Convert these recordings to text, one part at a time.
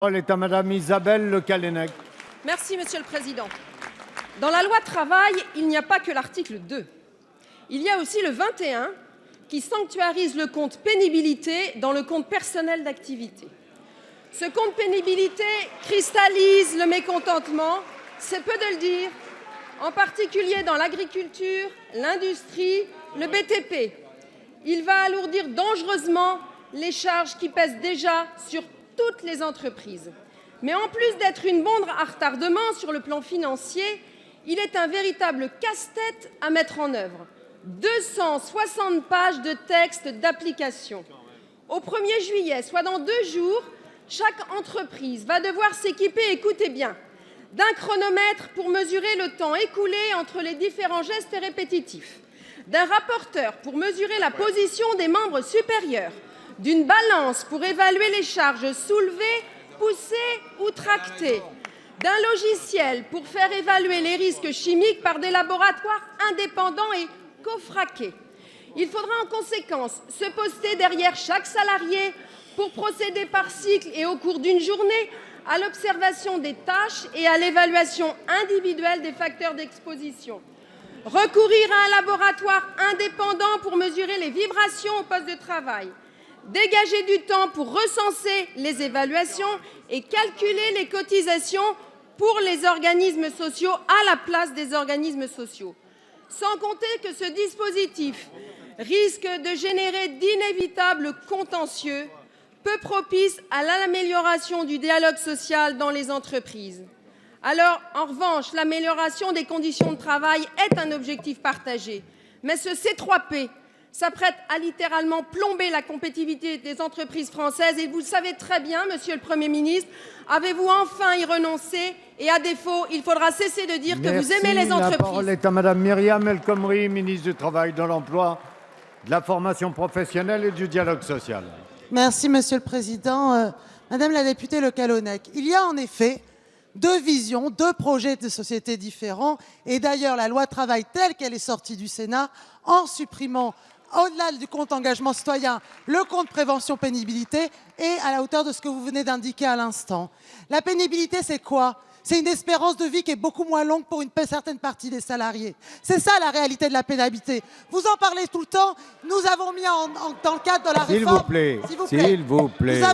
La parole est à Madame Isabelle Le Callennec. Merci, Monsieur le Président. Dans la loi travail, il n'y a pas que l'article 2. Il y a aussi le 21 qui sanctuarise le compte pénibilité dans le compte personnel d'activité. Ce compte pénibilité cristallise le mécontentement, c'est peu de le dire, en particulier dans l'agriculture, l'industrie, le BTP. Il va alourdir dangereusement les charges qui pèsent déjà sur toutes les entreprises. Mais en plus d'être une bombe à retardement sur le plan financier, il est un véritable casse-tête à mettre en œuvre. 260 pages de texte d'application. Au 1er juillet, soit dans 2 jours, chaque entreprise va devoir s'équiper, écoutez bien, d'un chronomètre pour mesurer le temps écoulé entre les différents gestes répétitifs, d'un rapporteur pour mesurer la position des membres supérieurs, d'une balance pour évaluer les charges soulevées, poussées ou tractées, d'un logiciel pour faire évaluer les risques chimiques par des laboratoires indépendants et cofraqués. Il faudra en conséquence se poster derrière chaque salarié pour procéder par cycle et au cours d'une journée à l'observation des tâches et à l'évaluation individuelle des facteurs d'exposition. Recourir à un laboratoire indépendant pour mesurer les vibrations au poste de travail. Dégager du temps pour recenser les évaluations et calculer les cotisations pour les organismes sociaux à la place des organismes sociaux. Sans compter que ce dispositif risque de générer d'inévitables contentieux, peu propices à l'amélioration du dialogue social dans les entreprises. Alors, en revanche, l'amélioration des conditions de travail est un objectif partagé. Mais ce C3P s'apprête à littéralement plomber la compétitivité des entreprises françaises et vous le savez très bien, Monsieur le Premier ministre. Avez-vous enfin y renoncé? Et à défaut, il faudra cesser de dire que vous aimez les entreprises. La parole est à Madame Myriam El Khomri, ministre du Travail, de l'Emploi, de la formation professionnelle et du dialogue social. Merci, Monsieur le Président. Madame la députée Le Callennec, il y a en effet 2 visions, 2 projets de société différents. Et d'ailleurs, la loi travail telle qu'elle est sortie du Sénat, en supprimant au-delà du compte engagement citoyen, le compte prévention pénibilité est à la hauteur de ce que vous venez d'indiquer à l'instant. La pénibilité, c'est quoi? C'est une espérance de vie qui est beaucoup moins longue pour une certaine partie des salariés. C'est ça la réalité de la pénibilité. Vous en parlez tout le temps. Nous avons mis dans le cadre de la réforme... S'il vous plaît. Nous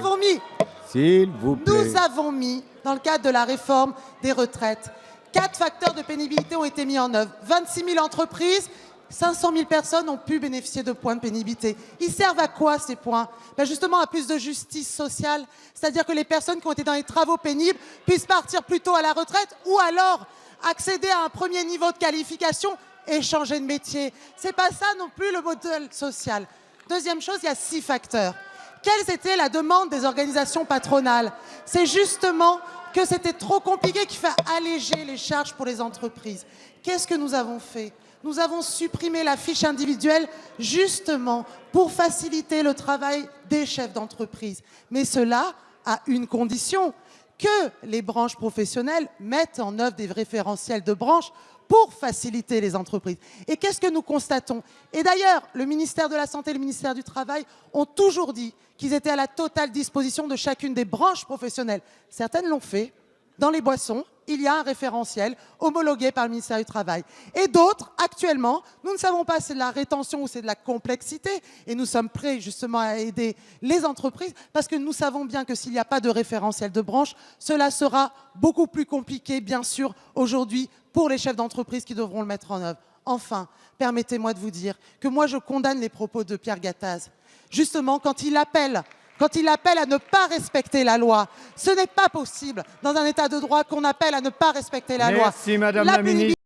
avons mis dans le cadre de la réforme des retraites 4 facteurs de pénibilité ont été mis en œuvre. 26 000 entreprises, 500 000 personnes ont pu bénéficier de points de pénibilité. Ils servent à quoi ces points? Justement à plus de justice sociale, c'est-à-dire que les personnes qui ont été dans les travaux pénibles puissent partir plus tôt à la retraite ou alors accéder à un premier niveau de qualification et changer de métier. C'est pas ça non plus le modèle social. Deuxième chose, il y a 6 facteurs. Quelles étaient la demande des organisations patronales? C'est justement que c'était trop compliqué, qu'il faut alléger les charges pour les entreprises. Qu'est-ce que nous avons fait? Nous avons supprimé la fiche individuelle justement pour faciliter le travail des chefs d'entreprise. Mais cela à une condition, que les branches professionnelles mettent en œuvre des référentiels de branche pour faciliter les entreprises. Et qu'est-ce que nous constatons? Et d'ailleurs, le ministère de la Santé et le ministère du Travail ont toujours dit qu'ils étaient à la totale disposition de chacune des branches professionnelles. Certaines l'ont fait. Dans les boissons, il y a un référentiel homologué par le ministère du Travail. Et d'autres, actuellement, nous ne savons pas si c'est de la rétention ou c'est de la complexité. Et nous sommes prêts justement à aider les entreprises parce que nous savons bien que s'il n'y a pas de référentiel de branche, cela sera beaucoup plus compliqué, bien sûr, aujourd'hui pour les chefs d'entreprise qui devront le mettre en œuvre. Enfin, permettez-moi de vous dire que moi, je condamne les propos de Pierre Gattaz. Justement, quand il appelle à ne pas respecter la loi. Ce n'est pas possible dans un état de droit qu'on appelle à ne pas respecter la loi. Merci Madame la ministre.